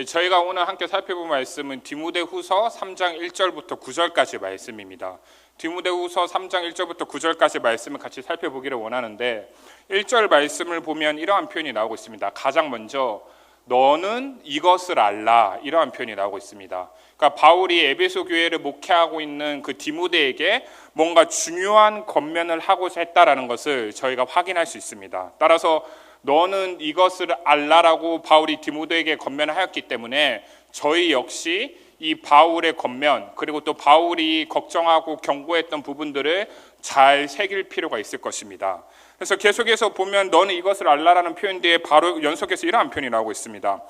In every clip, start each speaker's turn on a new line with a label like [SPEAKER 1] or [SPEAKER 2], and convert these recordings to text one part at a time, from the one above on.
[SPEAKER 1] 저희가 오늘 함께 살펴볼 말씀은 디모데후서 3장 1절부터 9절까지 말씀입니다. 디모데후서 3장 1절부터 9절까지 말씀을 같이 살펴보기를 원하는데 1절 말씀을 보면 이러한 표현이 나오고 있습니다. 가장 먼저 너는 이것을 알라, 이러한 표현이 나오고 있습니다. 그러니까 바울이 에베소 교회를 목회하고 있는 그 디모데에게 뭔가 중요한 권면을 하고자 했다라는 것을 저희가 확인할 수 있습니다. 따라서 너는 이것을 알라라고 바울이 디모데에게 권면을 하였기 때문에 저희 역시 이 바울의 권면, 그리고 또 바울이 걱정하고 경고했던 부분들을 잘 새길 필요가 있을 것입니다. 그래서 계속해서 보면 너는 이것을 알라라는 표현 뒤에 바로 연속해서 이러한 표현이 나오고 있습니다.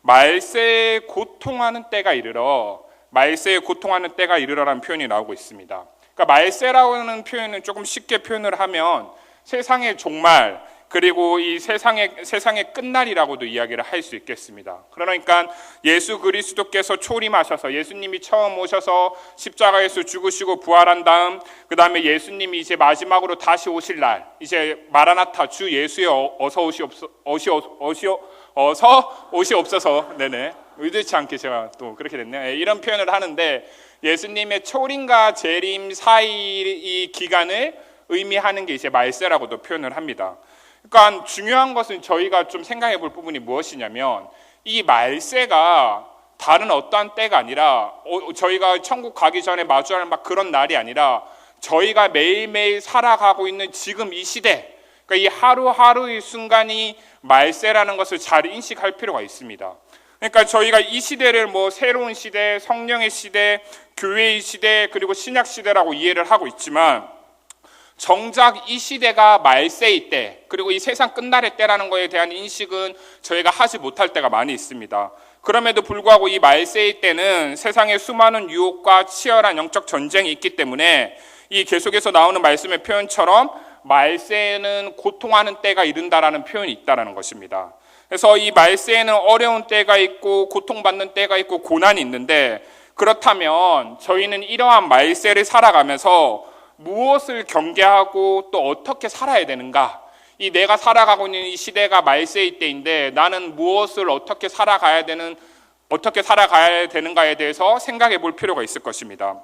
[SPEAKER 1] 말세에 고통하는 때가 이르러, 말세에 고통하는 때가 이르러라는 표현이 나오고 있습니다. 그러니까 말세라는 표현은 조금 쉽게 표현을 하면 세상의 종말, 그리고 이 세상의 끝날이라고도 이야기를 할 수 있겠습니다. 그러니까 예수 그리스도께서 초림하셔서, 예수님이 처음 오셔서 십자가에서 죽으시고 부활한 다음, 그 다음에 예수님이 이제 마지막으로 다시 오실 날, 이제 마라나타, 주 예수여 어서 오시옵소서. 네네, 의도치 않게 제가 또 그렇게 됐네요. 이런 표현을 하는데, 예수님의 초림과 재림 사이 기간을 의미하는 게 이제 말세라고도 표현을 합니다. 그러니까 중요한 것은 저희가 좀 생각해 볼 부분이 무엇이냐면, 이 말세가 다른 어떠한 때가 아니라 저희가 천국 가기 전에 마주할 막 그런 날이 아니라 저희가 매일매일 살아가고 있는 지금 이 시대, 그러니까 이 하루하루의 순간이 말세라는 것을 잘 인식할 필요가 있습니다. 그러니까 저희가 이 시대를 뭐 새로운 시대, 성령의 시대, 교회의 시대, 그리고 신약 시대라고 이해를 하고 있지만, 정작 이 시대가 말세의 때, 그리고 이 세상 끝날의 때라는 것에 대한 인식은 저희가 하지 못할 때가 많이 있습니다. 그럼에도 불구하고 이 말세의 때는 세상에 수많은 유혹과 치열한 영적 전쟁이 있기 때문에 이 계속해서 나오는 말씀의 표현처럼 말세에는 고통하는 때가 이른다라는 표현이 있다는 것입니다. 그래서 이 말세에는 어려운 때가 있고 고통받는 때가 있고 고난이 있는데, 그렇다면 저희는 이러한 말세를 살아가면서 무엇을 경계하고 또 어떻게 살아야 되는가? 이 내가 살아가고 있는 이 시대가 말세의 때인데 나는 무엇을 어떻게 살아가야 되는가에 대해서 생각해 볼 필요가 있을 것입니다.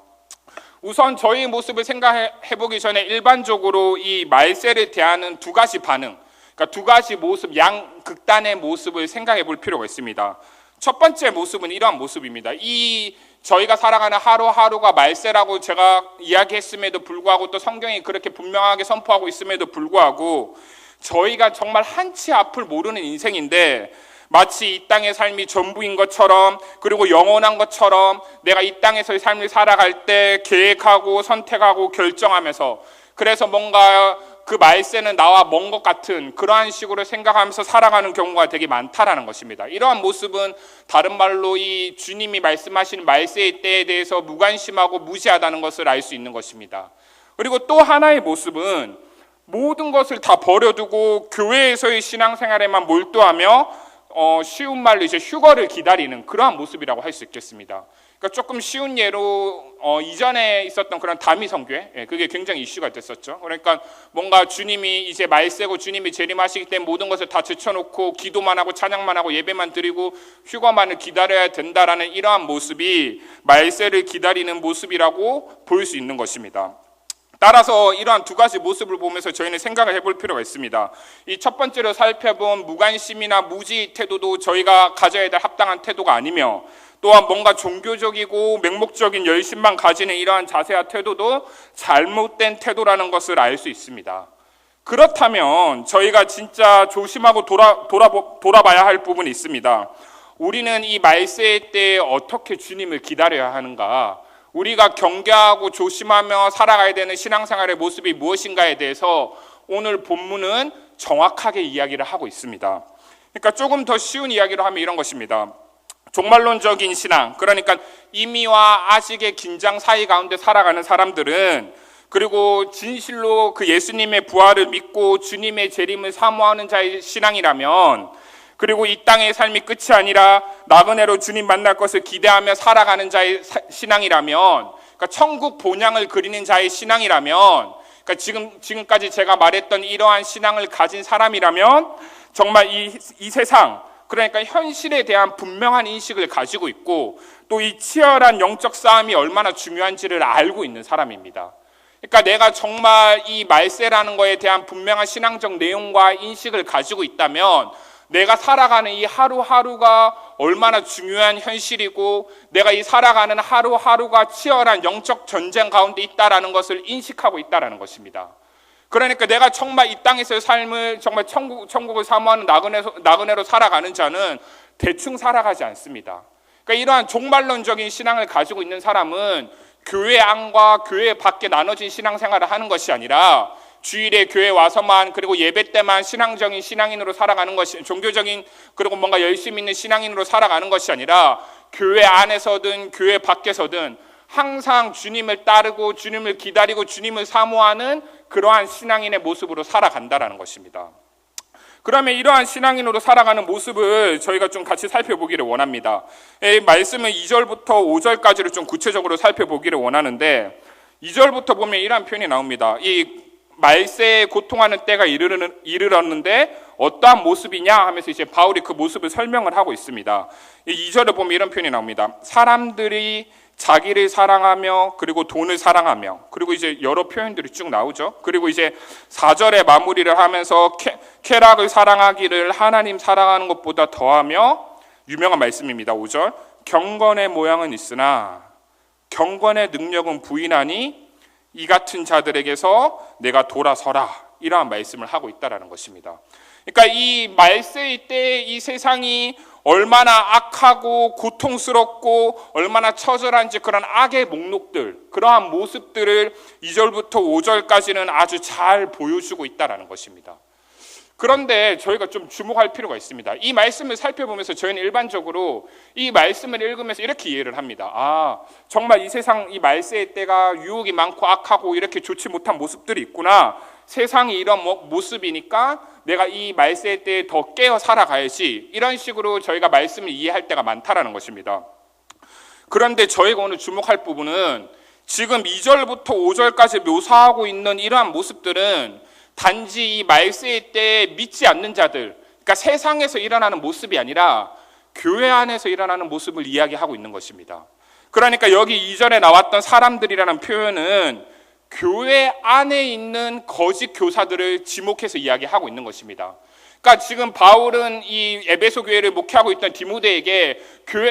[SPEAKER 1] 우선 저희의 모습을 생각해 보기 전에 일반적으로 이 말세를 대하는 두 가지 반응, 그러니까 두 가지 모습, 양극단의 모습을 생각해 볼 필요가 있습니다. 첫 번째 모습은 이러한 모습입니다. 이 저희가 살아가는 하루하루가 말세라고 제가 이야기했음에도 불구하고, 또 성경이 그렇게 분명하게 선포하고 있음에도 불구하고, 저희가 정말 한치 앞을 모르는 인생인데 마치 이 땅의 삶이 전부인 것처럼, 그리고 영원한 것처럼 내가 이 땅에서의 삶을 살아갈 때 계획하고 선택하고 결정하면서, 그래서 뭔가 그 말세는 나와 먼 것 같은 그러한 식으로 생각하면서 살아가는 경우가 되게 많다라는 것입니다. 이러한 모습은 다른 말로 이 주님이 말씀하시는 말세의 때에 대해서 무관심하고 무시하다는 것을 알 수 있는 것입니다. 그리고 또 하나의 모습은 모든 것을 다 버려두고 교회에서의 신앙생활에만 몰두하며 쉬운 말로 이제 휴거를 기다리는 그러한 모습이라고 할 수 있겠습니다. 그러니까 조금 쉬운 예로 이전에 있었던 그런 다미성교회, 그게 굉장히 이슈가 됐었죠. 그러니까 뭔가 주님이 이제 말세고 주님이 재림하시기 때문에 모든 것을 다 제쳐놓고 기도만 하고 찬양만 하고 예배만 드리고 휴거만을 기다려야 된다라는 이러한 모습이 말세를 기다리는 모습이라고 볼 수 있는 것입니다. 따라서 이러한 두 가지 모습을 보면서 저희는 생각을 해볼 필요가 있습니다. 이 첫 번째로 살펴본 무관심이나 무지 태도도 저희가 가져야 될 합당한 태도가 아니며, 또한 뭔가 종교적이고 맹목적인 열심만 가지는 이러한 자세와 태도도 잘못된 태도라는 것을 알 수 있습니다. 그렇다면 저희가 진짜 조심하고 돌아봐야 할 부분이 있습니다. 우리는 이 말세의 때에 어떻게 주님을 기다려야 하는가? 우리가 경계하고 조심하며 살아가야 되는 신앙생활의 모습이 무엇인가에 대해서 오늘 본문은 정확하게 이야기를 하고 있습니다. 그러니까 조금 더 쉬운 이야기로 하면 이런 것입니다. 종말론적인 신앙, 그러니까 이미와 아직의 긴장 사이 가운데 살아가는 사람들은, 그리고 진실로 그 예수님의 부활을 믿고 주님의 재림을 사모하는 자의 신앙이라면, 그리고 이 땅의 삶이 끝이 아니라 나그네로 주님 만날 것을 기대하며 살아가는 자의 신앙이라면, 그러니까 천국 본향을 그리는 자의 신앙이라면, 그러니까 지금까지 제가 말했던 이러한 신앙을 가진 사람이라면 정말 이 세상, 그러니까 현실에 대한 분명한 인식을 가지고 있고 또 이 치열한 영적 싸움이 얼마나 중요한지를 알고 있는 사람입니다. 그러니까 내가 정말 이 말세라는 거에 대한 분명한 신앙적 내용과 인식을 가지고 있다면 내가 살아가는 이 하루하루가 얼마나 중요한 현실이고 내가 이 살아가는 하루하루가 치열한 영적 전쟁 가운데 있다라는 것을 인식하고 있다라는 것입니다. 그러니까 내가 정말 이 땅에서의 삶을 정말 천국을 사모하는 나그네로 살아가는 자는 대충 살아가지 않습니다. 그러니까 이러한 종말론적인 신앙을 가지고 있는 사람은 교회 안과 교회 밖에 나눠진 신앙생활을 하는 것이 아니라 주일에 교회 와서만 그리고 예배 때만 신앙적인 신앙인으로 살아가는 것이 종교적인 그리고 뭔가 열심히 있는 신앙인으로 살아가는 것이 아니라 교회 안에서든 교회 밖에서든 항상 주님을 따르고 주님을 기다리고 주님을 사모하는 그러한 신앙인의 모습으로 살아간다라는 것입니다. 그러면 이러한 신앙인으로 살아가는 모습을 저희가 좀 같이 살펴보기를 원합니다. 이 말씀은 2절부터 5절까지를 좀 구체적으로 살펴보기를 원하는데 2절부터 보면 이러한 표현이 나옵니다. 이 말세에 고통하는 때가 이르렀는데 어떠한 모습이냐 하면서 이제 바울이 그 모습을 설명을 하고 있습니다. 이 2절을 보면 이런 표현이 나옵니다. 사람들이 자기를 사랑하며 그리고 돈을 사랑하며 그리고 이제 여러 표현들이 쭉 나오죠. 그리고 이제 4절에 마무리를 하면서 쾌락을 사랑하기를 하나님 사랑하는 것보다 더하며 유명한 말씀입니다. 5절 경건의 모양은 있으나 경건의 능력은 부인하니 이 같은 자들에게서 내가 돌아서라 이러한 말씀을 하고 있다라는 것입니다. 그러니까 이 말세의 때 이 세상이 얼마나 악하고 고통스럽고 얼마나 처절한지 그런 악의 목록들 그러한 모습들을 2절부터 5절까지는 아주 잘 보여주고 있다라는 것입니다. 그런데 저희가 좀 주목할 필요가 있습니다. 이 말씀을 살펴보면서 저희는 일반적으로 이 말씀을 읽으면서 이렇게 이해를 합니다. 정말 이 세상 이 말세의 때가 유혹이 많고 악하고 이렇게 좋지 못한 모습들이 있구나. 세상이 이런 모습이니까 내가 이 말세의 때에 더 깨어 살아가야지. 이런 식으로 저희가 말씀을 이해할 때가 많다라는 것입니다. 그런데 저희가 오늘 주목할 부분은 지금 2절부터 5절까지 묘사하고 있는 이러한 모습들은 단지 이 말세의 때에 믿지 않는 자들, 그러니까 세상에서 일어나는 모습이 아니라 교회 안에서 일어나는 모습을 이야기하고 있는 것입니다. 그러니까 여기 2절에 나왔던 사람들이라는 표현은 교회 안에 있는 거짓 교사들을 지목해서 이야기하고 있는 것입니다. 그러니까 지금 바울은 이 에베소 교회를 목회하고 있던 디모데에게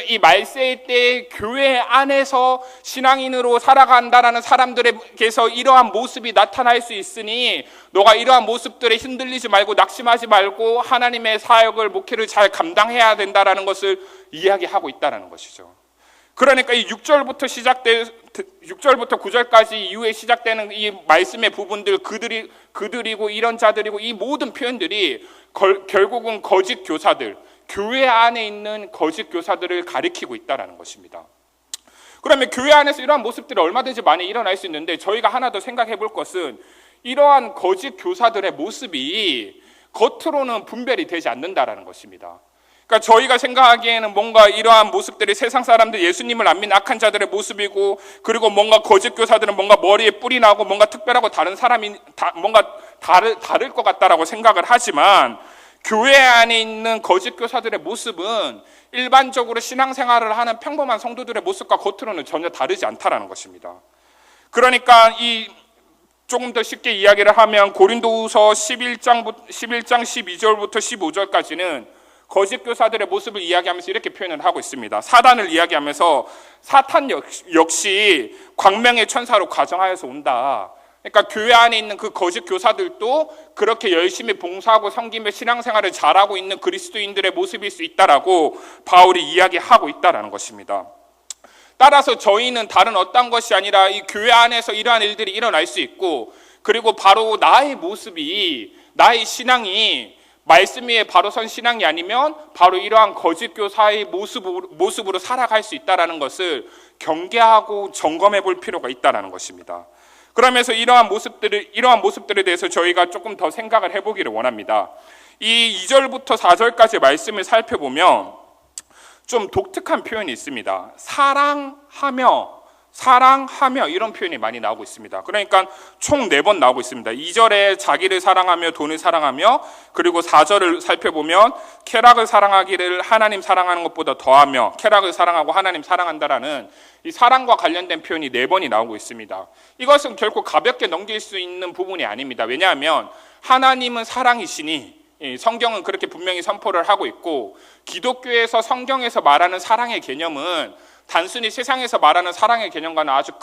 [SPEAKER 1] 이 말세의 때 교회 안에서 신앙인으로 살아간다라는 사람들에게서 이러한 모습이 나타날 수 있으니 너가 이러한 모습들에 흔들리지 말고 낙심하지 말고 하나님의 사역을 목회를 잘 감당해야 된다라는 것을 이야기하고 있다는 것이죠. 그러니까 이 6절부터 9절까지 이후에 시작되는 이 말씀의 부분들 그들이고 이런 자들이고 이 모든 표현들이 결국은 거짓 교사들, 교회 안에 있는 거짓 교사들을 가리키고 있다는 것입니다. 그러면 교회 안에서 이러한 모습들이 얼마든지 많이 일어날 수 있는데 저희가 하나 더 생각해 볼 것은 이러한 거짓 교사들의 모습이 겉으로는 분별이 되지 않는다라는 것입니다. 그러니까 저희가 생각하기에는 뭔가 이러한 모습들이 세상 사람들 예수님을 안 믿는 악한 자들의 모습이고 그리고 뭔가 거짓 교사들은 뭔가 머리에 뿔이 나고 뭔가 특별하고 다른 사람이 뭔가 다를 것 같다라고 생각을 하지만 교회 안에 있는 거짓 교사들의 모습은 일반적으로 신앙생활을 하는 평범한 성도들의 모습과 겉으로는 전혀 다르지 않다라는 것입니다. 그러니까 조금 더 쉽게 이야기를 하면 고린도후서 11장 12절부터 15절까지는 거짓 교사들의 모습을 이야기하면서 이렇게 표현을 하고 있습니다. 사단을 이야기하면서 사탄 역시 광명의 천사로 가정하여서 온다. 그러니까 교회 안에 있는 그 거짓 교사들도 그렇게 열심히 봉사하고 섬기며 신앙생활을 잘하고 있는 그리스도인들의 모습일 수 있다라고 바울이 이야기하고 있다라는 것입니다. 따라서 저희는 다른 어떤 것이 아니라 이 교회 안에서 이러한 일들이 일어날 수 있고 그리고 바로 나의 모습이 나의 신앙이 말씀 위에 바로 선 신앙이 아니면 바로 이러한 거짓 교사의 모습으로 살아갈 수 있다는 것을 경계하고 점검해 볼 필요가 있다는 것입니다. 그러면서 이러한 모습들에 대해서 저희가 조금 더 생각을 해보기를 원합니다. 이 2절부터 4절까지 말씀을 살펴보면 좀 독특한 표현이 있습니다. 사랑하며 사랑하며 이런 표현이 많이 나오고 있습니다. 그러니까 총 4번 나오고 있습니다. 2절에 자기를 사랑하며 돈을 사랑하며, 그리고 4절을 살펴보면 쾌락을 사랑하기를 하나님 사랑하는 것보다 더하며, 쾌락을 사랑하고 하나님 사랑한다라는 이 사랑과 관련된 표현이 4번이 나오고 있습니다. 이것은 결코 가볍게 넘길 수 있는 부분이 아닙니다. 왜냐하면 하나님은 사랑이시니 성경은 그렇게 분명히 선포를 하고 있고, 기독교에서 성경에서 말하는 사랑의 개념은 단순히 세상에서 말하는 사랑의 개념과는 아주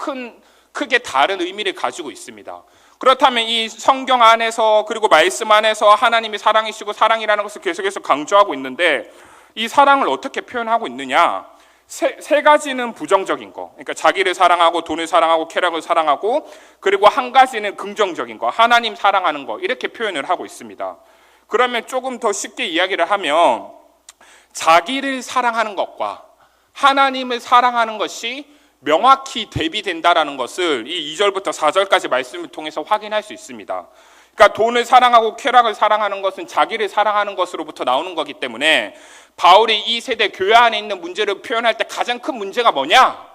[SPEAKER 1] 크게 다른 의미를 가지고 있습니다. 그렇다면 이 성경 안에서, 그리고 말씀 안에서 하나님이 사랑이시고 사랑이라는 것을 계속해서 강조하고 있는데, 이 사랑을 어떻게 표현하고 있느냐? 세 가지는 부정적인 거, 그러니까 자기를 사랑하고 돈을 사랑하고 쾌락을 사랑하고, 그리고 한 가지는 긍정적인 거, 하나님 사랑하는 거, 이렇게 표현을 하고 있습니다. 그러면 조금 더 쉽게 이야기를 하면, 자기를 사랑하는 것과 하나님을 사랑하는 것이 명확히 대비된다라는 것을 이 2절부터 4절까지 말씀을 통해서 확인할 수 있습니다. 그러니까 돈을 사랑하고 쾌락을 사랑하는 것은 자기를 사랑하는 것으로부터 나오는 거기 때문에, 바울이 이 세대 교회 안에 있는 문제를 표현할 때 가장 큰 문제가 뭐냐?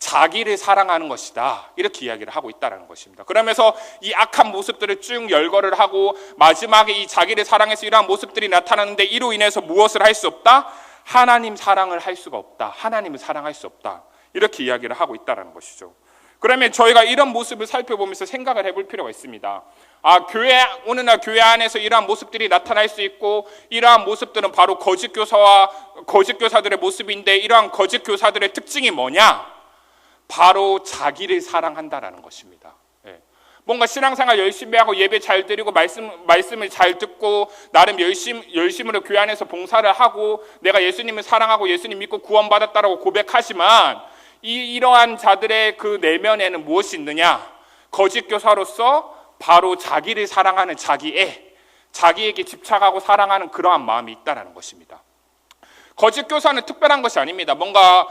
[SPEAKER 1] 자기를 사랑하는 것이다, 이렇게 이야기를 하고 있다는 것입니다. 그러면서 이 악한 모습들을 쭉 열거를 하고, 마지막에 이 자기를 사랑해서 이러한 모습들이 나타나는데, 이로 인해서 무엇을 할 수 없다? 하나님 사랑을 할 수가 없다, 하나님을 사랑할 수 없다, 이렇게 이야기를 하고 있다는 것이죠. 그러면 저희가 이런 모습을 살펴보면서 생각을 해볼 필요가 있습니다. 어느 날 교회 안에서 이러한 모습들이 나타날 수 있고, 이러한 모습들은 바로 거짓 교사와 거짓 교사들의 모습인데, 이러한 거짓 교사들의 특징이 뭐냐? 바로 자기를 사랑한다라는 것입니다. 뭔가 신앙생활 열심히 하고 예배 잘 드리고 말씀을 잘 듣고 나름 열심으로 교회 안에서 봉사를 하고 내가 예수님을 사랑하고 예수님 믿고 구원받았다라고 고백하지만, 이러한 자들의 그 내면에는 무엇이 있느냐? 거짓 교사로서 바로 자기를 사랑하는 자기에게 집착하고 사랑하는 그러한 마음이 있다는 것입니다. 거짓 교사는 특별한 것이 아닙니다. 뭔가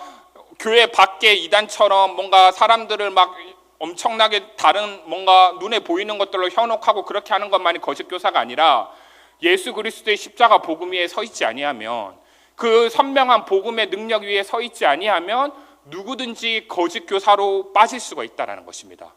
[SPEAKER 1] 교회 밖에 이단처럼 뭔가 사람들을 막 엄청나게 다른 뭔가 눈에 보이는 것들로 현혹하고 그렇게 하는 것만이 거짓 교사가 아니라, 예수 그리스도의 십자가 복음 위에 서 있지 아니하면, 그 선명한 복음의 능력 위에 서 있지 아니하면 누구든지 거짓 교사로 빠질 수가 있다는 것입니다.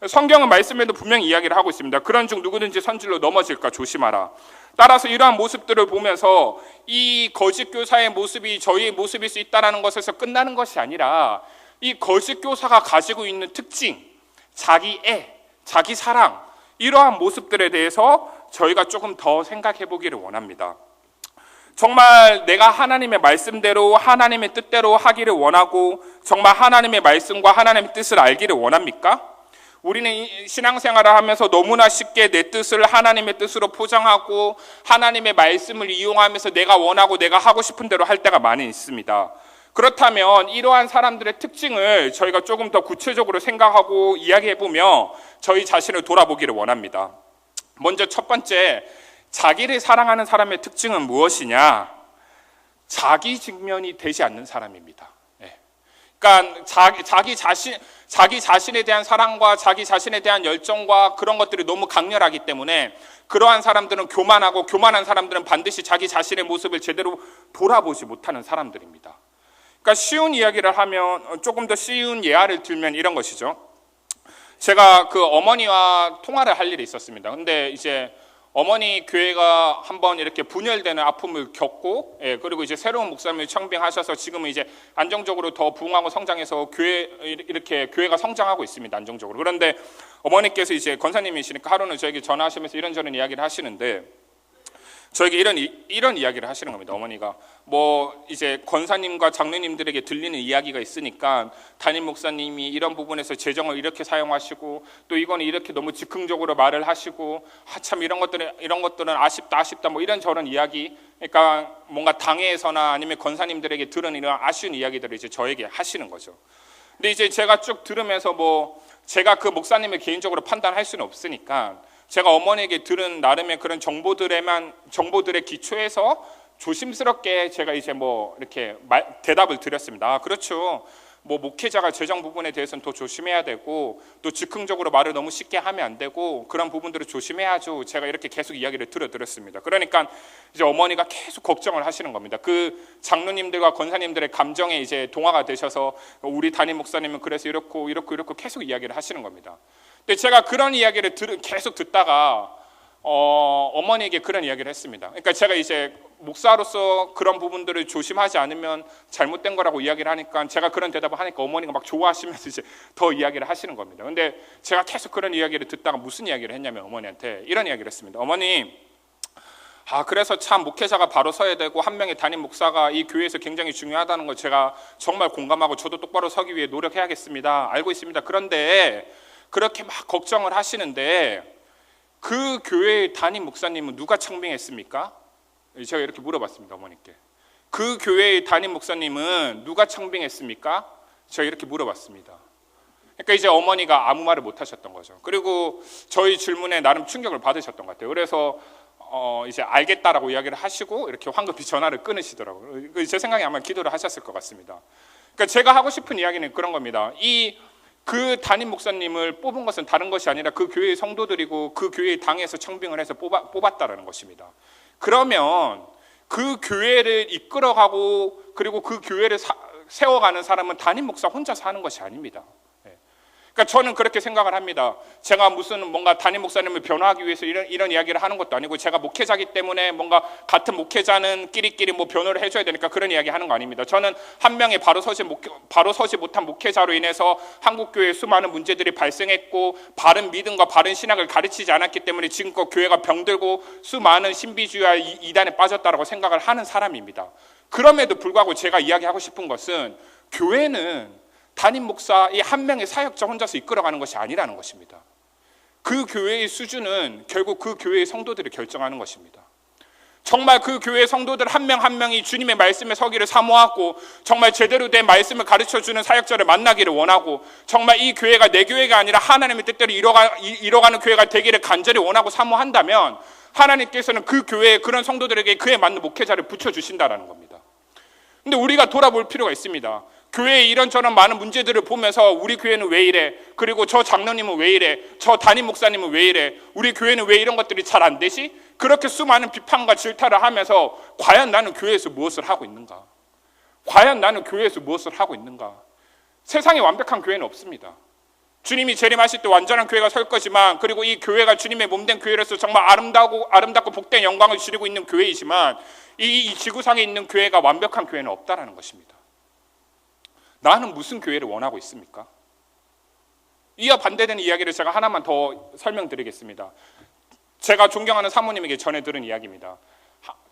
[SPEAKER 1] 성경은 말씀에도 분명히 이야기를 하고 있습니다. 그런 중 누구든지 선질로 넘어질까 조심하라. 따라서 이러한 모습들을 보면서 이 거짓 교사의 모습이 저희의 모습일 수 있다는 것에서 끝나는 것이 아니라, 이 거짓 교사가 가지고 있는 특징, 자기 사랑, 이러한 모습들에 대해서 저희가 조금 더 생각해 보기를 원합니다. 정말 내가 하나님의 말씀대로 하나님의 뜻대로 하기를 원하고, 정말 하나님의 말씀과 하나님의 뜻을 알기를 원합니까? 우리는 신앙생활을 하면서 너무나 쉽게 내 뜻을 하나님의 뜻으로 포장하고 하나님의 말씀을 이용하면서 내가 원하고 내가 하고 싶은 대로 할 때가 많이 있습니다. 그렇다면 이러한 사람들의 특징을 저희가 조금 더 구체적으로 생각하고 이야기해보며 저희 자신을 돌아보기를 원합니다. 먼저 첫 번째, 자기를 사랑하는 사람의 특징은 무엇이냐? 자기 직면이 되지 않는 사람입니다. 그러니까 자기 자신에 대한 사랑과 자기 자신에 대한 열정과 그런 것들이 너무 강렬하기 때문에, 그러한 사람들은 교만한 사람들은 반드시 자기 자신의 모습을 제대로 돌아보지 못하는 사람들입니다. 그러니까 쉬운 이야기를 하면, 조금 더 쉬운 예화를 들면 이런 것이죠. 제가 그 어머니와 통화를 할 일이 있었습니다. 근데 이제 어머니 교회가 한번 이렇게 분열되는 아픔을 겪고, 그리고 이제 새로운 목사님을 청빙하셔서 지금은 이제 안정적으로 더 부흥하고 성장해서 교회가 성장하고 있습니다. 안정적으로. 그런데 어머니께서 이제 권사님이시니까 하루는 저에게 전화하시면서 이런저런 이야기를 하시는데, 저에게 이런 이야기를 하시는 겁니다. 어머니가 뭐 이제 권사님과 장로님들에게 들리는 이야기가 있으니까 담임 목사님이 이런 부분에서 재정을 이렇게 사용하시고, 또 이거는 이렇게 너무 즉흥적으로 말을 하시고, 참 이런 것들은 아쉽다 뭐 이런저런 이야기, 그러니까 뭔가 당회에서나 아니면 권사님들에게 들은 이런 아쉬운 이야기들을 이제 저에게 하시는 거죠. 근데 이제 제가 쭉 들으면서 뭐 제가 그 목사님을 개인적으로 판단할 수는 없으니까, 제가 어머니에게 들은 나름의 그런 정보들의 기초에서 조심스럽게 제가 이제 뭐 이렇게 대답을 드렸습니다. 그렇죠. 뭐 목회자가 재정 부분에 대해서는 더 조심해야 되고 또 즉흥적으로 말을 너무 쉽게 하면 안 되고 그런 부분들을 조심해야죠. 제가 이렇게 계속 이야기를 들었습니다. 그러니까 이제 어머니가 계속 걱정을 하시는 겁니다. 그 장로님들과 권사님들의 감정에 이제 동화가 되셔서 우리 담임 목사님은 그래서 이렇고 계속 이야기를 하시는 겁니다. 근데 제가 그런 이야기를 계속 듣다가 어머니에게 그런 이야기를 했습니다. 그러니까 제가 이제 목사로서 그런 부분들을 조심하지 않으면 잘못된 거라고 이야기를 하니까 제가 그런 대답을 하니까 어머니가 막 좋아하시면서 이제 더 이야기를 하시는 겁니다. 근데 제가 계속 그런 이야기를 듣다가 무슨 이야기를 했냐면 어머니한테 이런 이야기를 했습니다. 어머니, 그래서 참 목회자가 바로 서야 되고 한 명의 담임 목사가 이 교회에서 굉장히 중요하다는 걸 제가 정말 공감하고 저도 똑바로 서기 위해 노력해야겠습니다. 알고 있습니다. 그런데 그렇게 막 걱정을 하시는데 그 교회의 담임 목사님은 누가 청빙했습니까? 제가 이렇게 물어봤습니다. 어머니께. 그 교회의 담임 목사님은 누가 청빙했습니까? 제가 이렇게 물어봤습니다. 그러니까 이제 어머니가 아무 말을 못 하셨던 거죠. 그리고 저희 질문에 나름 충격을 받으셨던 것 같아요. 그래서 이제 알겠다라고 이야기를 하시고 이렇게 황급히 전화를 끊으시더라고요. 제 생각에 아마 기도를 하셨을 것 같습니다. 그러니까 제가 하고 싶은 이야기는 그런 겁니다. 그 담임 목사님을 뽑은 것은 다른 것이 아니라 그 교회의 성도들이고 그 교회의 당에서 청빙을 해서 뽑았다라는 것입니다. 그러면 그 교회를 이끌어가고 그리고 그 교회를 세워가는 사람은 담임 목사 혼자서 하는 것이 아닙니다. 그러니까 저는 그렇게 생각을 합니다. 제가 무슨 뭔가 담임 목사님을 변호하기 위해서 이런 이야기를 하는 것도 아니고 제가 목회자기 때문에 뭔가 같은 목회자는 끼리끼리 뭐 변호를 해줘야 되니까 그런 이야기 하는 거 아닙니다. 저는 한 명의 바로 서지 못한 목회자로 인해서 한국교회에 수많은 문제들이 발생했고 바른 믿음과 바른 신학을 가르치지 않았기 때문에 지금껏 교회가 병들고 수많은 신비주의와 이단에 빠졌다라고 생각을 하는 사람입니다. 그럼에도 불구하고 제가 이야기하고 싶은 것은 교회는 담임 목사 이 한 명의 사역자 혼자서 이끌어가는 것이 아니라는 것입니다. 그 교회의 수준은 결국 그 교회의 성도들이 결정하는 것입니다. 정말 그 교회의 성도들 한 명 한 명이 주님의 말씀에 서기를 사모하고 정말 제대로 된 말씀을 가르쳐주는 사역자를 만나기를 원하고 정말 이 교회가 내 교회가 아니라 하나님의 뜻대로 이뤄가는 교회가 되기를 간절히 원하고 사모한다면 하나님께서는 그 교회에 그런 성도들에게 그에 맞는 목회자를 붙여주신다는 겁니다. 근데 우리가 돌아볼 필요가 있습니다. 교회에 이런저런 많은 문제들을 보면서 우리 교회는 왜 이래? 그리고 저 장로님은 왜 이래? 저 담임 목사님은 왜 이래? 우리 교회는 왜 이런 것들이 잘 안 되지? 그렇게 수많은 비판과 질타를 하면서 과연 나는 교회에서 무엇을 하고 있는가? 과연 나는 교회에서 무엇을 하고 있는가? 세상에 완벽한 교회는 없습니다. 주님이 재림하실 때 완전한 교회가 설 거지만 그리고 이 교회가 주님의 몸된 교회로서 정말 아름답고 복된 영광을 지니고 있는 교회이지만 이 지구상에 있는 교회가 완벽한 교회는 없다라는 것입니다. 나는 무슨 교회를 원하고 있습니까? 이와 반대되는 이야기를 제가 하나만 더 설명드리겠습니다. 제가 존경하는 사모님에게 전해 들은 이야기입니다.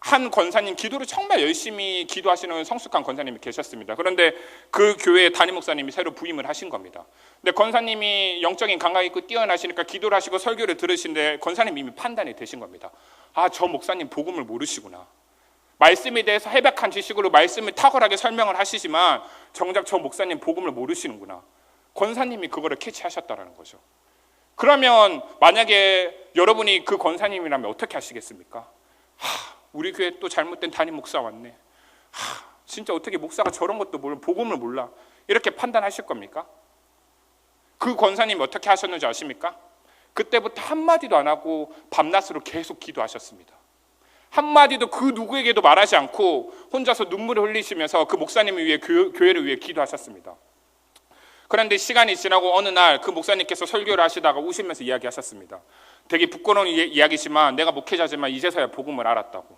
[SPEAKER 1] 한 권사님, 기도를 정말 열심히 기도하시는 성숙한 권사님이 계셨습니다. 그런데 그 교회에 담임 목사님이 새로 부임을 하신 겁니다. 근데 권사님이 영적인 감각이 있고 뛰어나시니까 기도를 하시고 설교를 들으시는데 권사님이 이미 판단이 되신 겁니다. 저 목사님 복음을 모르시구나. 말씀에 대해서 해박한 지식으로 말씀을 탁월하게 설명을 하시지만 정작 저 목사님 복음을 모르시는구나. 권사님이 그거를 캐치하셨다는 거죠. 그러면 만약에 여러분이 그 권사님이라면 어떻게 하시겠습니까? 우리 교회 또 잘못된 담임 목사 왔네. 진짜 어떻게 목사가 저런 것도 몰라, 복음을 몰라. 이렇게 판단하실 겁니까? 그 권사님이 어떻게 하셨는지 아십니까? 그때부터 한마디도 안 하고 밤낮으로 계속 기도하셨습니다. 한마디도 그 누구에게도 말하지 않고 혼자서 눈물을 흘리시면서 그 목사님을 위해 교회를 위해 기도하셨습니다. 그런데 시간이 지나고 어느 날 그 목사님께서 설교를 하시다가 우시면서 이야기하셨습니다. 되게 부끄러운 이야기지만 내가 목회자지만 이제서야 복음을 알았다고.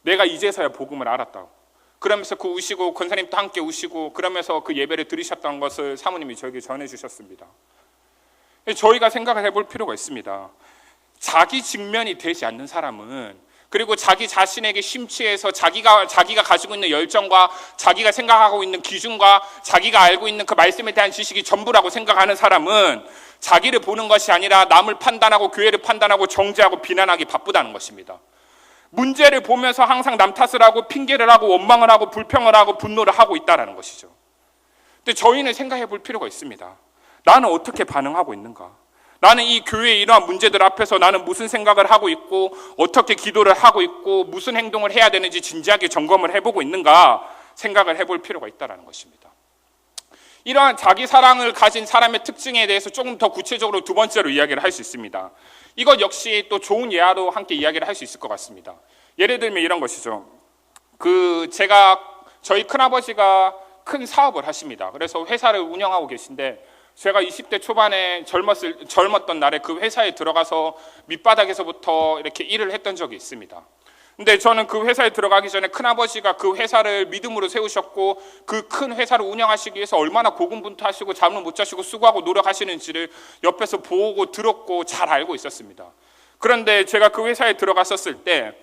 [SPEAKER 1] 내가 이제서야 복음을 알았다고. 그러면서 그 우시고 권사님도 함께 우시고 그러면서 그 예배를 들으셨던 것을 사모님이 저에게 전해주셨습니다. 저희가 생각을 해볼 필요가 있습니다. 자기 직면이 되지 않는 사람은 그리고 자기 자신에게 심취해서 자기가 가지고 있는 열정과 자기가 생각하고 있는 기준과 자기가 알고 있는 그 말씀에 대한 지식이 전부라고 생각하는 사람은 자기를 보는 것이 아니라 남을 판단하고 교회를 판단하고 정죄하고 비난하기 바쁘다는 것입니다. 문제를 보면서 항상 남 탓을 하고 핑계를 하고 원망을 하고 불평을 하고 분노를 하고 있다는 것이죠. 근데 저희는 생각해 볼 필요가 있습니다. 나는 어떻게 반응하고 있는가? 나는 이 교회의 이러한 문제들 앞에서 나는 무슨 생각을 하고 있고 어떻게 기도를 하고 있고 무슨 행동을 해야 되는지 진지하게 점검을 해보고 있는가 생각을 해볼 필요가 있다는 것입니다. 이러한 자기 사랑을 가진 사람의 특징에 대해서 조금 더 구체적으로 두 번째로 이야기를 할 수 있습니다. 이것 역시 또 좋은 예화로 함께 이야기를 할 수 있을 것 같습니다. 예를 들면 이런 것이죠. 저희 큰아버지가 큰 사업을 하십니다. 그래서 회사를 운영하고 계신데, 제가 20대 초반에 젊었던 날에 그 회사에 들어가서 밑바닥에서부터 이렇게 일을 했던 적이 있습니다. 근데 저는 그 회사에 들어가기 전에 큰아버지가 그 회사를 믿음으로 세우셨고 그 큰 회사를 운영하시기 위해서 얼마나 고군분투하시고 잠을 못 자시고 수고하고 노력하시는지를 옆에서 보고 들었고 잘 알고 있었습니다. 그런데 제가 그 회사에 들어갔었을 때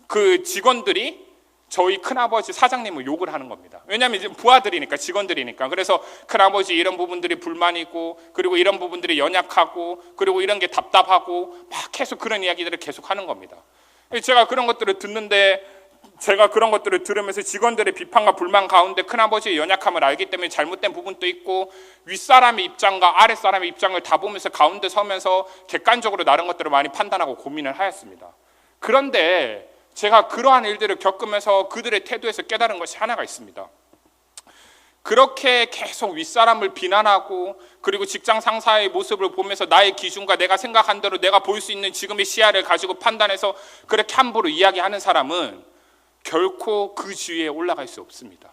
[SPEAKER 1] 그 직원들이 저희 큰아버지 사장님을 욕을 하는 겁니다. 왜냐하면 이제 부하들이니까, 직원들이니까. 그래서 큰아버지 이런 부분들이 불만이고, 그리고 이런 부분들이 연약하고, 그리고 이런 게 답답하고, 막 계속 그런 이야기들을 계속 하는 겁니다. 제가 그런 것들을 듣는데, 제가 그런 것들을 들으면서 직원들의 비판과 불만 가운데 큰아버지의 연약함을 알기 때문에 잘못된 부분도 있고, 윗사람의 입장과 아랫사람의 입장을 다 보면서 가운데 서면서 객관적으로 다른 것들을 많이 판단하고 고민을 하였습니다. 그런데 제가 그러한 일들을 겪으면서 그들의 태도에서 깨달은 것이 하나가 있습니다. 그렇게 계속 윗사람을 비난하고, 그리고 직장 상사의 모습을 보면서 나의 기준과 내가 생각한 대로 내가 볼 수 있는 지금의 시야를 가지고 판단해서 그렇게 함부로 이야기하는 사람은 결코 그 지위에 올라갈 수 없습니다.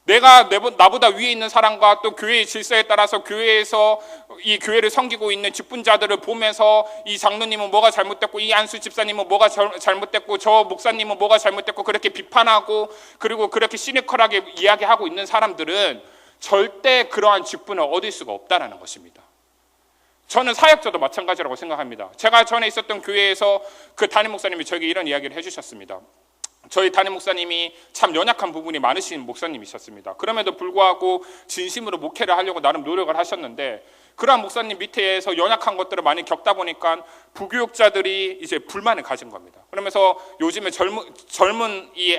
[SPEAKER 1] 내가 나보다 위에 있는 사람과 또 교회의 질서에 따라서 교회에서 이 교회를 섬기고 있는 직분자들을 보면서 이 장로님은 뭐가 잘못됐고, 이 안수 집사님은 뭐가 잘못됐고, 저 목사님은 뭐가 잘못됐고, 그렇게 비판하고 그리고 그렇게 시니컬하게 이야기하고 있는 사람들은 절대 그러한 직분을 얻을 수가 없다는 것입니다. 저는 사역자도 마찬가지라고 생각합니다. 제가 전에 있었던 교회에서 그 담임 목사님이 저에게 이런 이야기를 해주셨습니다. 저희 담임 목사님이 참 연약한 부분이 많으신 목사님이셨습니다. 그럼에도 불구하고 진심으로 목회를 하려고 나름 노력을 하셨는데, 그러한 목사님 밑에서 연약한 것들을 많이 겪다 보니까 부교육자들이 이제 불만을 가진 겁니다. 그러면서 요즘에 젊은 이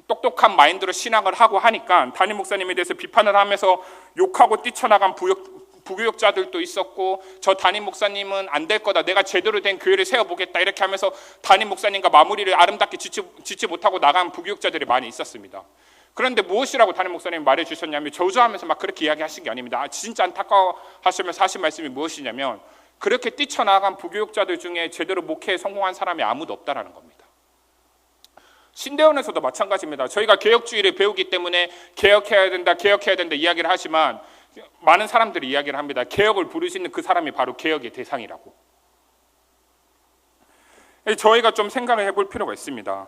[SPEAKER 1] 똑똑한 마인드로 신앙을 하고 하니까 담임 목사님에 대해서 비판을 하면서 욕하고 뛰쳐나간 부교육자들도 있었고, 저 담임 목사님은 안 될 거다, 내가 제대로 된 교회를 세워보겠다, 이렇게 하면서 담임 목사님과 마무리를 아름답게 짓지 못하고 나간 부교육자들이 많이 있었습니다. 그런데 무엇이라고 담임 목사님이 말해주셨냐면, 저주하면서 막 그렇게 이야기하신 게 아닙니다. 진짜 안타까워하시면서 하신 말씀이 무엇이냐면, 그렇게 뛰쳐나간 부교육자들 중에 제대로 목회에 성공한 사람이 아무도 없다라는 겁니다. 신대원에서도 마찬가지입니다. 저희가 개혁주의를 배우기 때문에 개혁해야 된다 이야기를 하지만, 많은 사람들이 이야기를 합니다. 개혁을 부를 수 있는 그 사람이 바로 개혁의 대상이라고. 저희가 좀 생각을 해볼 필요가 있습니다.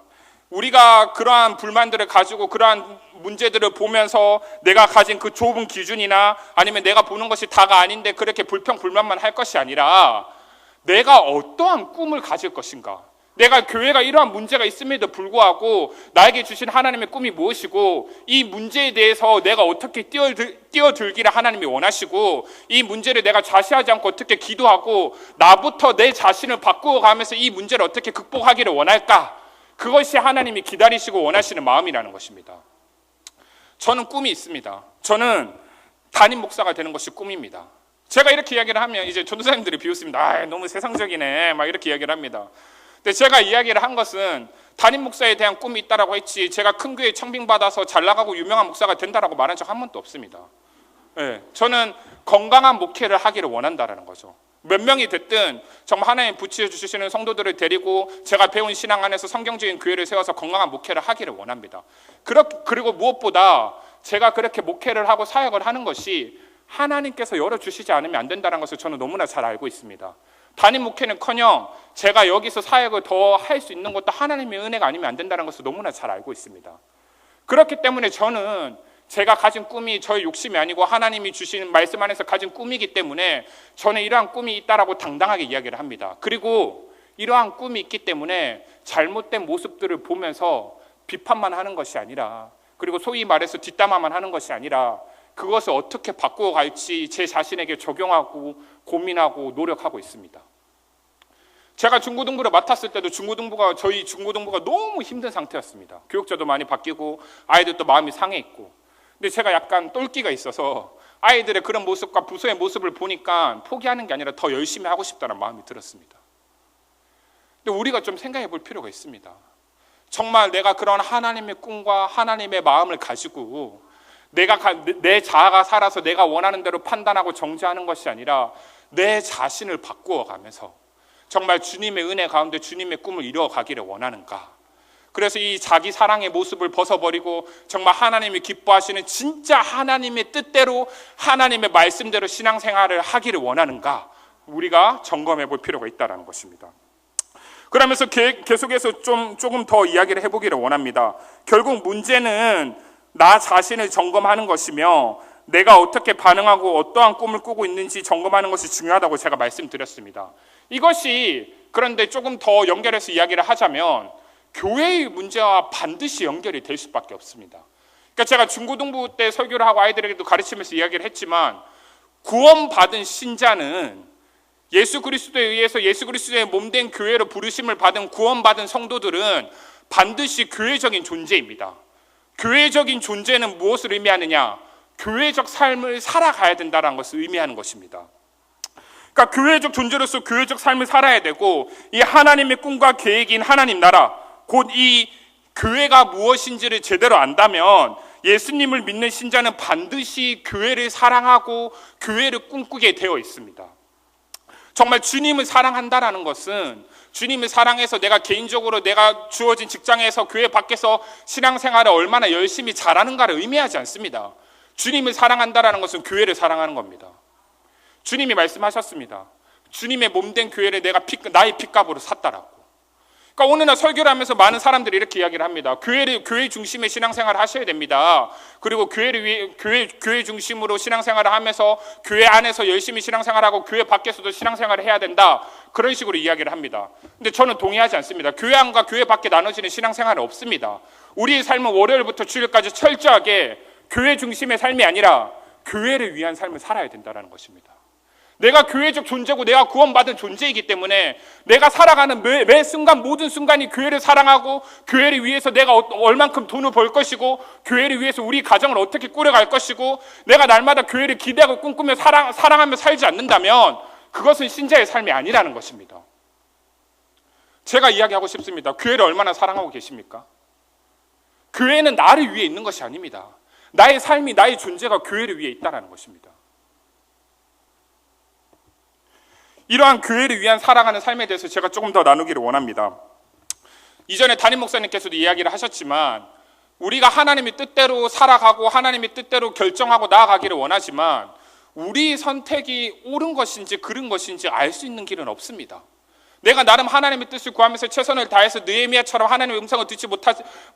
[SPEAKER 1] 우리가 그러한 불만들을 가지고 그러한 문제들을 보면서 내가 가진 그 좁은 기준이나 아니면 내가 보는 것이 다가 아닌데 그렇게 불평불만만 할 것이 아니라, 내가 어떠한 꿈을 가질 것인가, 내가 교회가 이러한 문제가 있음에도 불구하고 나에게 주신 하나님의 꿈이 무엇이고, 이 문제에 대해서 내가 어떻게 뛰어들기를 하나님이 원하시고, 이 문제를 내가 좌시하지 않고 어떻게 기도하고 나부터 내 자신을 바꾸어가면서 이 문제를 어떻게 극복하기를 원할까, 그것이 하나님이 기다리시고 원하시는 마음이라는 것입니다. 저는 꿈이 있습니다. 저는 담임 목사가 되는 것이 꿈입니다. 제가 이렇게 이야기를 하면 이제 전도사님들이 비웃습니다. 너무 세상적이네, 막 이렇게 이야기를 합니다. 근데 제가 이야기를 한 것은 담임 목사에 대한 꿈이 있다라고 했지, 제가 큰 교회 청빙받아서 잘 나가고 유명한 목사가 된다라고 말한 적 한 번도 없습니다. 저는 건강한 목회를 하기를 원한다라는 거죠. 몇 명이 됐든 정말 하나님 부치해 주시는 성도들을 데리고 제가 배운 신앙 안에서 성경적인 교회를 세워서 건강한 목회를 하기를 원합니다. 그리고 무엇보다 제가 그렇게 목회를 하고 사역을 하는 것이 하나님께서 열어주시지 않으면 안 된다는 것을 저는 너무나 잘 알고 있습니다. 담임 목회는커녕 제가 여기서 사역을 더 할 수 있는 것도 하나님의 은혜가 아니면 안 된다는 것을 너무나 잘 알고 있습니다. 그렇기 때문에 저는 제가 가진 꿈이 저의 욕심이 아니고 하나님이 주시는 말씀 안에서 가진 꿈이기 때문에 저는 이러한 꿈이 있다라고 당당하게 이야기를 합니다. 그리고 이러한 꿈이 있기 때문에 잘못된 모습들을 보면서 비판만 하는 것이 아니라, 그리고 소위 말해서 뒷담화만 하는 것이 아니라, 그것을 어떻게 바꾸어 갈지 제 자신에게 적용하고 고민하고 노력하고 있습니다. 제가 중고등부를 맡았을 때도 저희 중고등부가 너무 힘든 상태였습니다. 교육자도 많이 바뀌고 아이들도 마음이 상해 있고. 근데 제가 약간 똘끼가 있어서 아이들의 그런 모습과 부서의 모습을 보니까 포기하는 게 아니라 더 열심히 하고 싶다는 마음이 들었습니다. 근데 우리가 좀 생각해 볼 필요가 있습니다. 정말 내가 그런 하나님의 꿈과 하나님의 마음을 가지고 내 자아가 살아서 내가 원하는 대로 판단하고 정죄하는 것이 아니라 내 자신을 바꾸어 가면서 정말 주님의 은혜 가운데 주님의 꿈을 이루어가기를 원하는가. 그래서 이 자기 사랑의 모습을 벗어버리고 정말 하나님이 기뻐하시는 진짜 하나님의 뜻대로 하나님의 말씀대로 신앙생활을 하기를 원하는가, 우리가 점검해 볼 필요가 있다는 것입니다. 그러면서 계속해서 조금 더 이야기를 해보기를 원합니다. 결국 문제는 나 자신을 점검하는 것이며 내가 어떻게 반응하고 어떠한 꿈을 꾸고 있는지 점검하는 것이 중요하다고 제가 말씀드렸습니다. 이것이 그런데 조금 더 연결해서 이야기를 하자면 교회의 문제와 반드시 연결이 될 수밖에 없습니다. 그러니까 제가 중고등부 때 설교를 하고 아이들에게도 가르치면서 이야기를 했지만, 구원받은 신자는 예수 그리스도에 의해서 예수 그리스도의 몸된 교회로 부르심을 받은 구원받은 성도들은 반드시 교회적인 존재입니다. 교회적인 존재는 무엇을 의미하느냐? 교회적 삶을 살아가야 된다는 것을 의미하는 것입니다. 그러니까 교회적 존재로서 교회적 삶을 살아야 되고, 이 하나님의 꿈과 계획인 하나님 나라, 곧 이 교회가 무엇인지를 제대로 안다면 예수님을 믿는 신자는 반드시 교회를 사랑하고 교회를 꿈꾸게 되어 있습니다. 정말 주님을 사랑한다라는 것은 주님을 사랑해서 내가 개인적으로 내가 주어진 직장에서 교회 밖에서 신앙생활을 얼마나 열심히 잘하는가를 의미하지 않습니다. 주님을 사랑한다라는 것은 교회를 사랑하는 겁니다. 주님이 말씀하셨습니다. 주님의 몸된 교회를 내가 나의 핏값으로 샀다라고. 그러니까 오늘 날 설교를 하면서 많은 사람들이 이렇게 이야기를 합니다. 교회 중심의 신앙생활을 하셔야 됩니다. 그리고 교회 중심으로 신앙생활을 하면서 교회 안에서 열심히 신앙생활하고 교회 밖에서도 신앙생활을 해야 된다. 그런 식으로 이야기를 합니다. 근데 저는 동의하지 않습니다. 교회 안과 교회 밖에 나눠지는 신앙생활은 없습니다. 우리의 삶은 월요일부터 주일까지 철저하게 교회 중심의 삶이 아니라 교회를 위한 삶을 살아야 된다는 것입니다. 내가 교회적 존재고 내가 구원받은 존재이기 때문에 내가 살아가는 매 순간 모든 순간이 교회를 사랑하고 교회를 위해서 내가 얼만큼 돈을 벌 것이고 교회를 위해서 우리 가정을 어떻게 꾸려갈 것이고 내가 날마다 교회를 기대하고 꿈꾸며 사랑하며 살지 않는다면 그것은 신자의 삶이 아니라는 것입니다. 제가 이야기하고 싶습니다. 교회를 얼마나 사랑하고 계십니까? 교회는 나를 위해 있는 것이 아닙니다. 나의 삶이, 나의 존재가 교회를 위해 있다는 것입니다. 이러한 교회를 위한 살아가는 삶에 대해서 제가 조금 더 나누기를 원합니다. 이전에 담임 목사님께서도 이야기를 하셨지만 우리가 하나님의 뜻대로 살아가고 하나님의 뜻대로 결정하고 나아가기를 원하지만 우리 선택이 옳은 것인지 그른 것인지 알 수 있는 길은 없습니다. 내가 나름 하나님의 뜻을 구하면서 최선을 다해서 느헤미야처럼 하나님의 음성을 듣지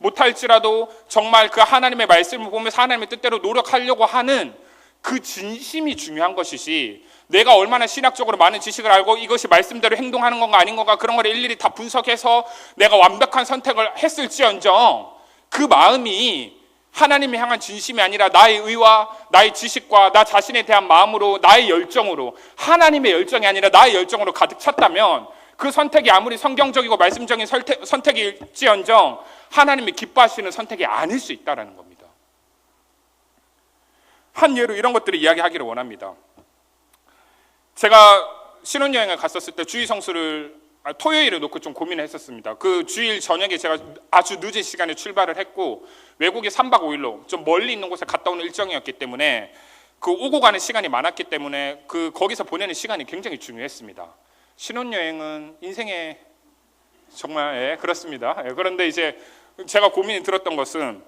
[SPEAKER 1] 못할지라도 정말 그 하나님의 말씀을 보면서 하나님의 뜻대로 노력하려고 하는 그 진심이 중요한 것이지, 내가 얼마나 신학적으로 많은 지식을 알고 이것이 말씀대로 행동하는 건가 아닌 건가 그런 걸 일일이 다 분석해서 내가 완벽한 선택을 했을지언정 그 마음이 하나님을 향한 진심이 아니라 나의 의와 나의 지식과 나 자신에 대한 마음으로, 나의 열정으로, 하나님의 열정이 아니라 나의 열정으로 가득 찼다면 그 선택이 아무리 성경적이고 말씀적인 선택일지언정 하나님이 기뻐하시는 선택이 아닐 수 있다는 겁니다. 한 예로 이런 것들을 이야기하기를 원합니다. 제가 신혼여행을 갔었을 때 주일 성수를 토요일에 놓고 좀 고민을 했었습니다. 그 주일 저녁에 제가 아주 늦은 시간에 출발을 했고 외국에 3박 5일로 좀 멀리 있는 곳에 갔다 오는 일정이었기 때문에 그 오고 가는 시간이 많았기 때문에 거기서 보내는 시간이 굉장히 중요했습니다. 신혼여행은 인생에 정말 그렇습니다. 그런데 이제 제가 고민이 들었던 것은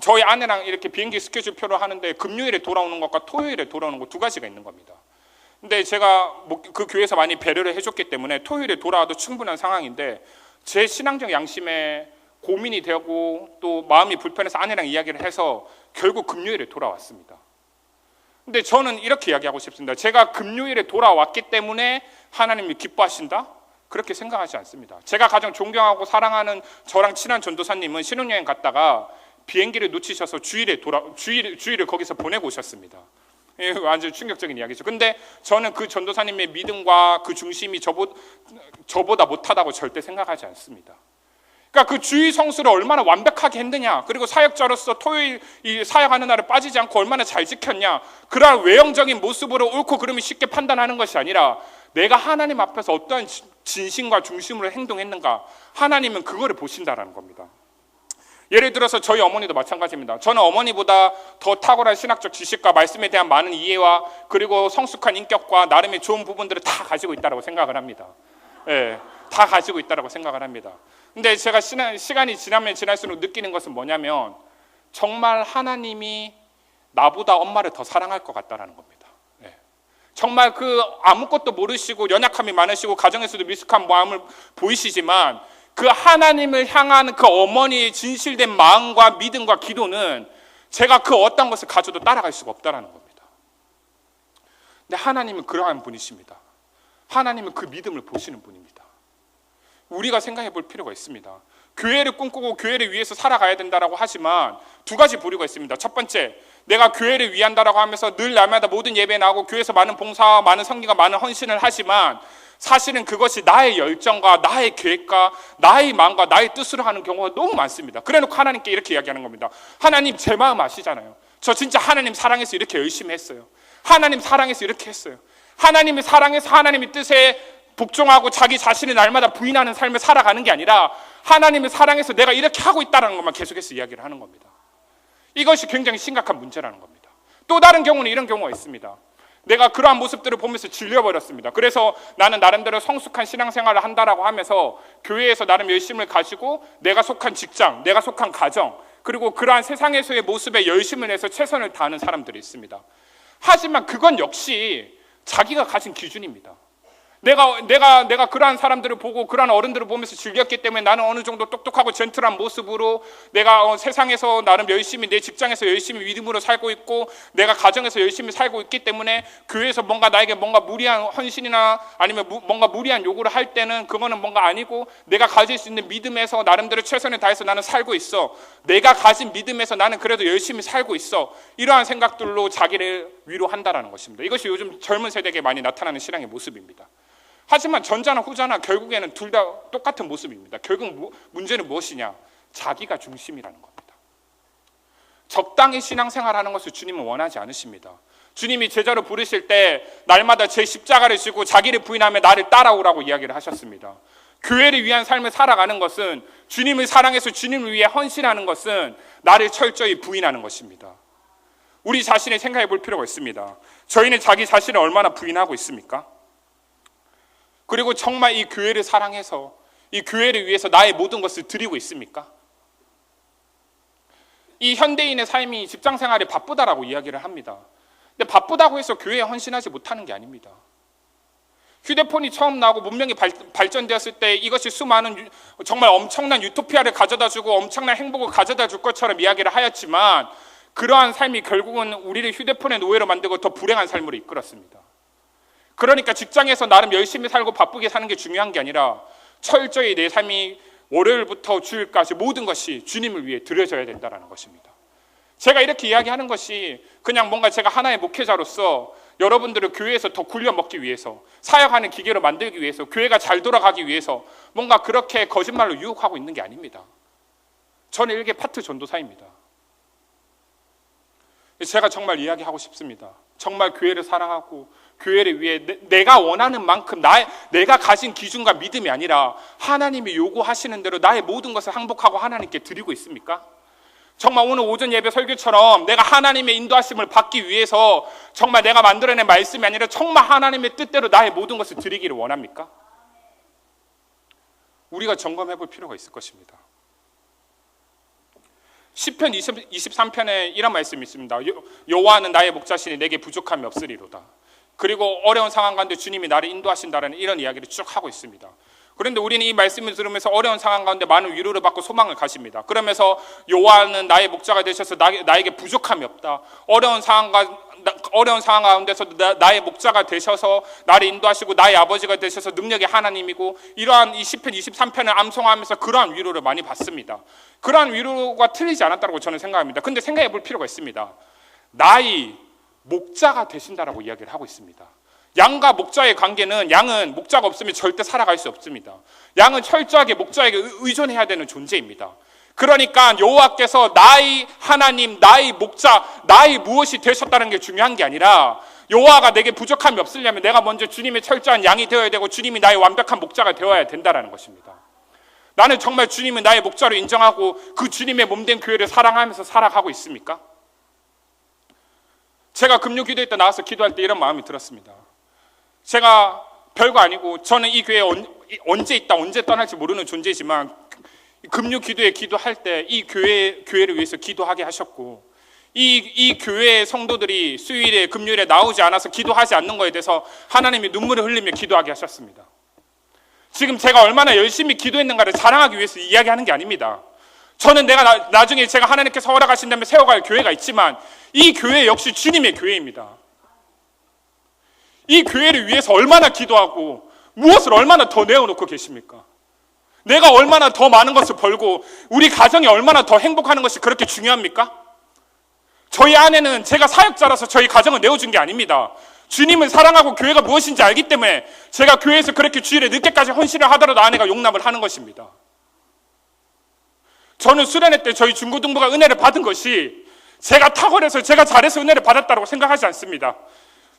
[SPEAKER 1] 저희 아내랑 이렇게 비행기 스케줄표를 하는데 금요일에 돌아오는 것과 토요일에 돌아오는 것 두 가지가 있는 겁니다. 근데 제가 그 교회에서 많이 배려를 해줬기 때문에 토요일에 돌아와도 충분한 상황인데 제 신앙적 양심에 고민이 되고 또 마음이 불편해서 아내랑 이야기를 해서 결국 금요일에 돌아왔습니다. 근데 저는 이렇게 이야기하고 싶습니다. 제가 금요일에 돌아왔기 때문에 하나님이 기뻐하신다? 그렇게 생각하지 않습니다. 제가 가장 존경하고 사랑하는 저랑 친한 전도사님은 신혼여행 갔다가 비행기를 놓치셔서 주일을 거기서 보내고 오셨습니다. 완전 충격적인 이야기죠. 근데 저는 그 전도사님의 믿음과 그 중심이 저보다 못하다고 절대 생각하지 않습니다. 그러니까 그 주일 성수를 얼마나 완벽하게 했느냐, 그리고 사역자로서 토요일 이 사역하는 날을 빠지지 않고 얼마나 잘 지켰냐, 그러한 외형적인 모습으로 옳고 그름이 쉽게 판단하는 것이 아니라 내가 하나님 앞에서 어떠한 진심과 중심으로 행동했는가, 하나님은 그거를 보신다라는 겁니다. 예를 들어서 저희 어머니도 마찬가지입니다. 저는 어머니보다 더 탁월한 신학적 지식과 말씀에 대한 많은 이해와 그리고 성숙한 인격과 나름의 좋은 부분들을 다 가지고 있다고 생각을 합니다. 예, 다 가지고 있다고 생각을 합니다. 근데 제가 시간이 지나면 지날수록 느끼는 것은 뭐냐면 정말 하나님이 나보다 엄마를 더 사랑할 것 같다라는 겁니다. 예. 정말 그 아무것도 모르시고 연약함이 많으시고 가정에서도 미숙한 마음을 보이시지만 그 하나님을 향한 그 어머니의 진실된 마음과 믿음과 기도는 제가 그 어떤 것을 가져도 따라갈 수가 없다라는 겁니다. 근데 하나님은 그러한 분이십니다. 하나님은 그 믿음을 보시는 분입니다. 우리가 생각해 볼 필요가 있습니다. 교회를 꿈꾸고 교회를 위해서 살아가야 된다라고 하지만 두 가지 부류가 있습니다. 첫 번째, 내가 교회를 위한다라고 하면서 늘 날마다 모든 예배 나오고 교회에서 많은 봉사와 많은 성기가 많은 헌신을 하지만 사실은 그것이 나의 열정과 나의 계획과 나의 마음과 나의 뜻으로 하는 경우가 너무 많습니다. 그래놓고 하나님께 이렇게 이야기하는 겁니다. 하나님 제 마음 아시잖아요. 저 진짜 하나님 사랑해서 이렇게 열심히 했어요. 하나님 사랑해서 이렇게 했어요. 하나님이 사랑해서 하나님의 뜻에 복종하고 자기 자신을 날마다 부인하는 삶을 살아가는 게 아니라 하나님을 사랑해서 내가 이렇게 하고 있다는 것만 계속해서 이야기를 하는 겁니다. 이것이 굉장히 심각한 문제라는 겁니다. 또 다른 경우는 이런 경우가 있습니다. 내가 그러한 모습들을 보면서 질려버렸습니다. 그래서 나는 나름대로 성숙한 신앙생활을 한다라고 하면서 교회에서 나름 열심을 가지고 내가 속한 직장, 내가 속한 가정, 그리고 그러한 세상에서의 모습에 열심을 내서 최선을 다하는 사람들이 있습니다. 하지만 그건 역시 자기가 가진 기준입니다. 내가 그러한 사람들을 보고 그러한 어른들을 보면서 즐겼기 때문에 나는 어느 정도 똑똑하고 젠틀한 모습으로 내가 세상에서 나름 열심히 내 직장에서 열심히 믿음으로 살고 있고 내가 가정에서 열심히 살고 있기 때문에 교회에서 뭔가 나에게 뭔가 무리한 헌신이나 아니면 뭔가 무리한 요구를 할 때는 그거는 뭔가 아니고 내가 가질 수 있는 믿음에서 나름대로 최선을 다해서 나는 살고 있어. 내가 가진 믿음에서 나는 그래도 열심히 살고 있어. 이러한 생각들로 자기를 위로한다라는 것입니다. 이것이 요즘 젊은 세대에게 많이 나타나는 신앙의 모습입니다. 하지만 전자나 후자나 결국에는 둘 다 똑같은 모습입니다. 결국 문제는 무엇이냐? 자기가 중심이라는 겁니다. 적당히 신앙생활하는 것을 주님은 원하지 않으십니다. 주님이 제자로 부르실 때 날마다 제 십자가를 지고 자기를 부인하며 나를 따라오라고 이야기를 하셨습니다. 교회를 위한 삶을 살아가는 것은 주님을 사랑해서 주님을 위해 헌신하는 것은 나를 철저히 부인하는 것입니다. 우리 자신을 생각해 볼 필요가 있습니다. 저희는 자기 자신을 얼마나 부인하고 있습니까? 그리고 정말 이 교회를 사랑해서 이 교회를 위해서 나의 모든 것을 드리고 있습니까? 이 현대인의 삶이 직장생활에 바쁘다라고 이야기를 합니다. 근데 바쁘다고 해서 교회에 헌신하지 못하는 게 아닙니다. 휴대폰이 처음 나오고 문명이 발전되었을 때 이것이 수많은 정말 엄청난 유토피아를 가져다주고 엄청난 행복을 가져다줄 것처럼 이야기를 하였지만 그러한 삶이 결국은 우리를 휴대폰의 노예로 만들고 더 불행한 삶으로 이끌었습니다. 그러니까 직장에서 나름 열심히 살고 바쁘게 사는 게 중요한 게 아니라 철저히 내 삶이 월요일부터 주일까지 모든 것이 주님을 위해 드려져야 된다는 것입니다. 제가 이렇게 이야기하는 것이 그냥 뭔가 제가 하나의 목회자로서 여러분들을 교회에서 더 굴려 먹기 위해서 사역하는 기계로 만들기 위해서 교회가 잘 돌아가기 위해서 뭔가 그렇게 거짓말로 유혹하고 있는 게 아닙니다. 저는 일개 파트 전도사입니다. 제가 정말 이야기하고 싶습니다. 정말 교회를 사랑하고 교회를 위해 내가 원하는 만큼 내가 가진 기준과 믿음이 아니라 하나님이 요구하시는 대로 나의 모든 것을 항복하고 하나님께 드리고 있습니까? 정말 오늘 오전 예배 설교처럼 내가 하나님의 인도하심을 받기 위해서 정말 내가 만들어낸 말씀이 아니라 정말 하나님의 뜻대로 나의 모든 것을 드리기를 원합니까? 우리가 점검해 볼 필요가 있을 것입니다. 시편 23편에 이런 말씀이 있습니다. 여호와는 나의 목자시니 내게 부족함이 없으리로다. 그리고 어려운 상황 가운데 주님이 나를 인도하신다라는 이런 이야기를 쭉 하고 있습니다. 그런데 우리는 이 말씀을 들으면서 어려운 상황 가운데 많은 위로를 받고 소망을 가집니다. 그러면서 여호와는 나의 목자가 되셔서 나에게 부족함이 없다. 어려운 상황 가운데서 나의 목자가 되셔서 나를 인도하시고 나의 아버지가 되셔서 능력의 하나님이고 이러한 이 시편 23편을 암송하면서 그러한 위로를 많이 받습니다. 그러한 위로가 틀리지 않았다고 저는 생각합니다. 근데 생각해 볼 필요가 있습니다. 나의 목자가 되신다라고 이야기를 하고 있습니다. 양과 목자의 관계는 양은 목자가 없으면 절대 살아갈 수 없습니다. 양은 철저하게 목자에게 의존해야 되는 존재입니다. 그러니까 여호와께서 나의 하나님, 나의 목자, 나의 무엇이 되셨다는 게 중요한 게 아니라 여호와가 내게 부족함이 없으려면 내가 먼저 주님의 철저한 양이 되어야 되고 주님이 나의 완벽한 목자가 되어야 된다는 것입니다. 나는 정말 주님을 나의 목자로 인정하고 그 주님의 몸된 교회를 사랑하면서 살아가고 있습니까? 제가 금요 기도회 때 나와서 기도할 때 이런 마음이 들었습니다. 제가 별거 아니고 저는 이 교회에 언제 있다 언제 떠날지 모르는 존재지만 금요 기도회 기도할 때 이 교회를 위해서 기도하게 하셨고 이 교회의 성도들이 수요일에 금요일에 나오지 않아서 기도하지 않는 것에 대해서 하나님이 눈물을 흘리며 기도하게 하셨습니다. 지금 제가 얼마나 열심히 기도했는가를 자랑하기 위해서 이야기하는 게 아닙니다. 저는 내가 나중에 제가 하나님께서 허락하신다면 세워갈 교회가 있지만 이 교회 역시 주님의 교회입니다. 이 교회를 위해서 얼마나 기도하고 무엇을 얼마나 더 내어놓고 계십니까? 내가 얼마나 더 많은 것을 벌고 우리 가정이 얼마나 더 행복하는 것이 그렇게 중요합니까? 저희 아내는 제가 사역자라서 저희 가정을 내어준 게 아닙니다. 주님을 사랑하고 교회가 무엇인지 알기 때문에 제가 교회에서 그렇게 주일에 늦게까지 헌신을 하더라도 아내가 용납을 하는 것입니다. 저는 수련회 때 저희 중고등부가 은혜를 받은 것이 제가 탁월해서 제가 잘해서 은혜를 받았다고 생각하지 않습니다.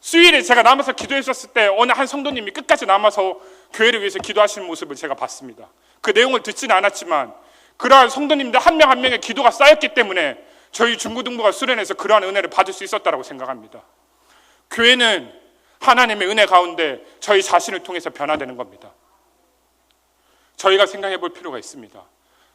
[SPEAKER 1] 수요일에 제가 남아서 기도했었을 때 어느 한 성도님이 끝까지 남아서 교회를 위해서 기도하시는 모습을 제가 봤습니다. 그 내용을 듣지는 않았지만 그러한 성도님들 한 명 한 명의 기도가 쌓였기 때문에 저희 중고등부가 수련회에서 그러한 은혜를 받을 수 있었다고 생각합니다. 교회는 하나님의 은혜 가운데 저희 자신을 통해서 변화되는 겁니다. 저희가 생각해 볼 필요가 있습니다.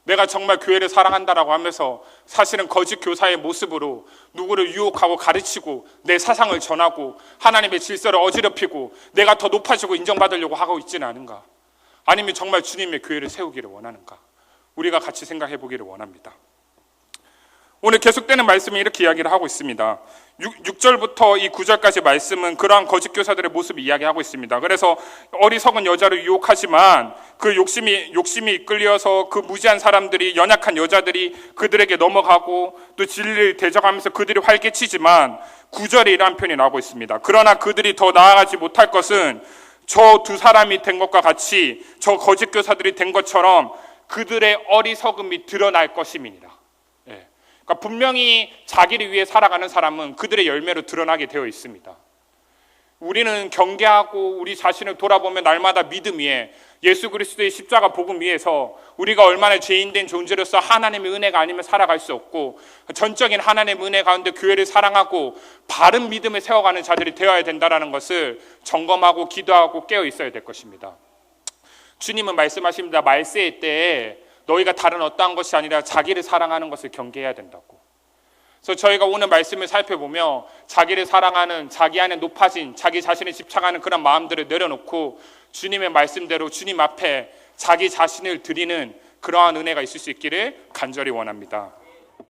[SPEAKER 1] 내가 정말 교회를 사랑한다라고 하면서 사실은 거짓 교사의 모습으로 누구를 유혹하고 가르치고 내 사상을 전하고 하나님의 질서를 어지럽히고 내가 더 높아지고 인정받으려고 하고 있지는 않은가? 아니면 정말 주님의 교회를 세우기를 원하는가? 우리가 같이 생각해 보기를 원합니다. 오늘 계속되는 말씀이 이렇게 이야기를 하고 있습니다. 6절부터 이 9절까지 말씀은 그러한 거짓 교사들의 모습을 이야기하고 있습니다. 그래서 어리석은 여자를 유혹하지만 그 욕심이 이끌려서 그 무지한 사람들이 연약한 여자들이 그들에게 넘어가고 또 진리를 대적하면서 그들이 활개치지만 9절에 이러한 표현이 나오고 있습니다. 그러나 그들이 더 나아가지 못할 것은 저 두 사람이 된 것과 같이 저 거짓 교사들이 된 것처럼 그들의 어리석음이 드러날 것임이니라. 그러니까 분명히 자기를 위해 살아가는 사람은 그들의 열매로 드러나게 되어 있습니다. 우리는 경계하고 우리 자신을 돌아보며 날마다 믿음 위에 예수 그리스도의 십자가 복음 위에서 우리가 얼마나 죄인된 존재로서 하나님의 은혜가 아니면 살아갈 수 없고 전적인 하나님의 은혜 가운데 교회를 사랑하고 바른 믿음을 세워가는 자들이 되어야 된다는 것을 점검하고 기도하고 깨어 있어야 될 것입니다. 주님은 말씀하십니다. 말세의 때에 너희가 다른 어떠한 것이 아니라 자기를 사랑하는 것을 경계해야 된다고. 그래서 저희가 오늘 말씀을 살펴보며 자기를 사랑하는 자기 안에 높아진 자기 자신에 집착하는 그런 마음들을 내려놓고 주님의 말씀대로 주님 앞에 자기 자신을 드리는 그러한 은혜가 있을 수 있기를 간절히 원합니다.